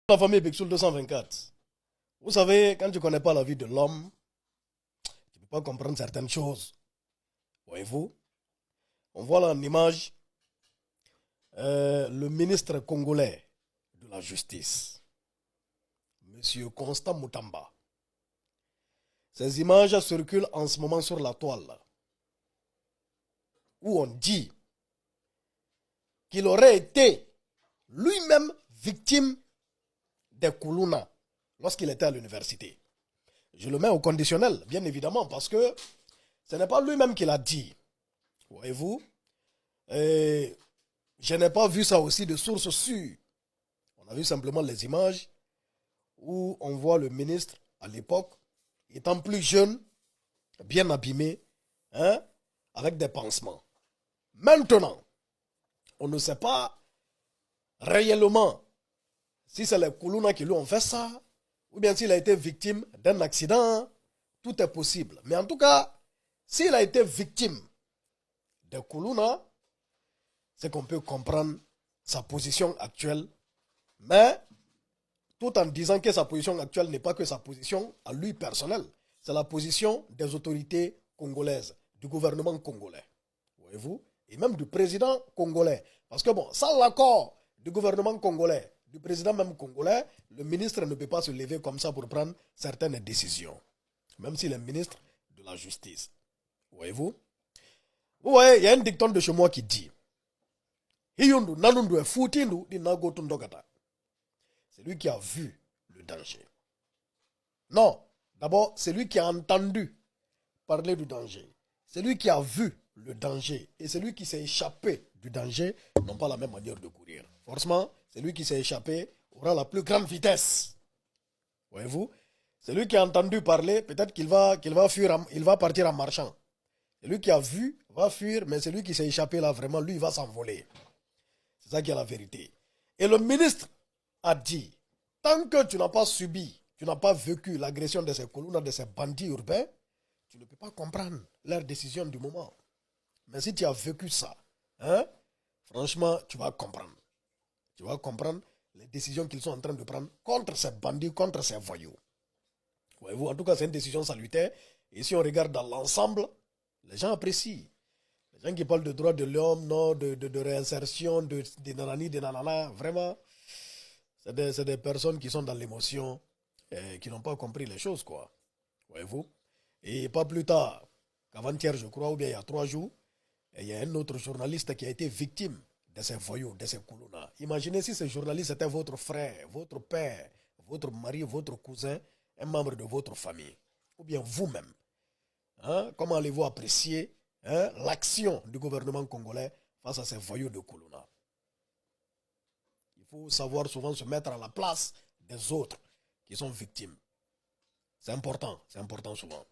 La famille Bixoul 224. Vous savez, quand tu ne connais pas la vie de l'homme, tu ne peux pas comprendre certaines choses. Voyez-vous? On voit là en image le ministre congolais de la Justice, Monsieur Constant Moutamba. Ces images circulent en ce moment sur la toile, où on dit qu'il aurait été lui-même victime des Koulouna lorsqu'il était à l'université. Je le mets au conditionnel, bien évidemment, parce que ce n'est pas lui-même qui l'a dit. Voyez-vous? Et je n'ai pas vu ça aussi de source sûre. On a vu simplement les images où on voit le ministre, à l'époque, étant plus jeune, bien abîmé, avec des pansements. Maintenant, on ne sait pas réellement si c'est les Koulouna qui lui ont fait ça, ou bien s'il a été victime d'un accident. Tout est possible. Mais en tout cas, s'il a été victime des Koulouna, c'est qu'on peut comprendre sa position actuelle, mais tout en disant que sa position actuelle n'est pas que sa position à lui personnelle, c'est la position des autorités congolaises, du gouvernement congolais. Voyez-vous? Et même du président congolais. Parce que bon, sans l'accord du gouvernement congolais, du président même congolais, le ministre ne peut pas se lever comme ça pour prendre certaines décisions. Même s'il est ministre de la Justice. Voyez-vous? Vous voyez, il y a un dicton de chez moi qui dit c'est lui qui a vu le danger. Non, d'abord, c'est lui qui a entendu parler du danger. C'est lui qui a vu le danger. Et c'est lui qui s'est échappé du danger, n'ont pas la même manière de courir. Forcément, c'est lui qui s'est échappé aura la plus grande vitesse. Voyez-vous? C'est lui qui a entendu parler, peut-être qu'il va fuir, il va partir en marchant. C'est lui qui a vu, va fuir, mais c'est lui qui s'est échappé là, vraiment, lui, il va s'envoler. C'est ça qui est la vérité. Et le ministre a dit, tant que tu n'as pas subi, tu n'as pas vécu l'agression de ces colonnes, de ces bandits urbains, tu ne peux pas comprendre leur décision du moment. Mais si tu as vécu ça, franchement, tu vas comprendre. Tu vas comprendre les décisions qu'ils sont en train de prendre contre ces bandits, contre ces voyous. Voyez-vous, en tout cas, c'est une décision salutaire. Et si on regarde dans l'ensemble, les gens apprécient. Les gens qui parlent de droits de l'homme, non, de réinsertion, de nanani, de nanana, vraiment, c'est des personnes qui sont dans l'émotion, qui n'ont pas compris les choses, quoi. Voyez-vous? Et pas plus tard qu'avant-hier, je crois, ou bien il y a 3 jours, il y a un autre journaliste qui a été victime de ces voyous, de ces Koulouna. Imaginez si ce journaliste était votre frère, votre père, votre mari, votre cousin, un membre de votre famille, ou bien vous-même. Comment allez-vous apprécier l'action du gouvernement congolais face à ces voyous de Koulouna? Il faut savoir souvent se mettre à la place des autres qui sont victimes. C'est important souvent.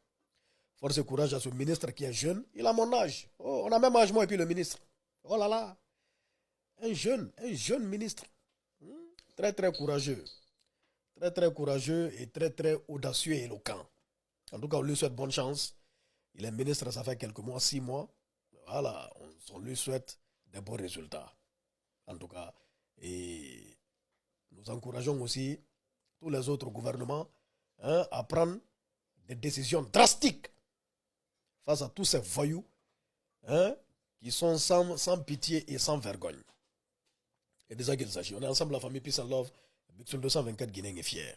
Force et courage à ce ministre qui est jeune. Il a mon âge. Oh, on a même âge, moi et puis le ministre. Oh là là. Un jeune ministre. Très très courageux. Très très courageux et très très audacieux et éloquent. En tout cas, on lui souhaite bonne chance. Il est ministre, ça fait quelques mois, 6 mois. Voilà, on lui souhaite des bons résultats. En tout cas, et nous encourageons aussi tous les autres gouvernements à prendre des décisions drastiques face à tous ces voyous qui sont sans pitié et sans vergogne. Et déjà qu'il s'agit. On est ensemble, la famille Peace and Love. Bixoul 224 Guinée est fier.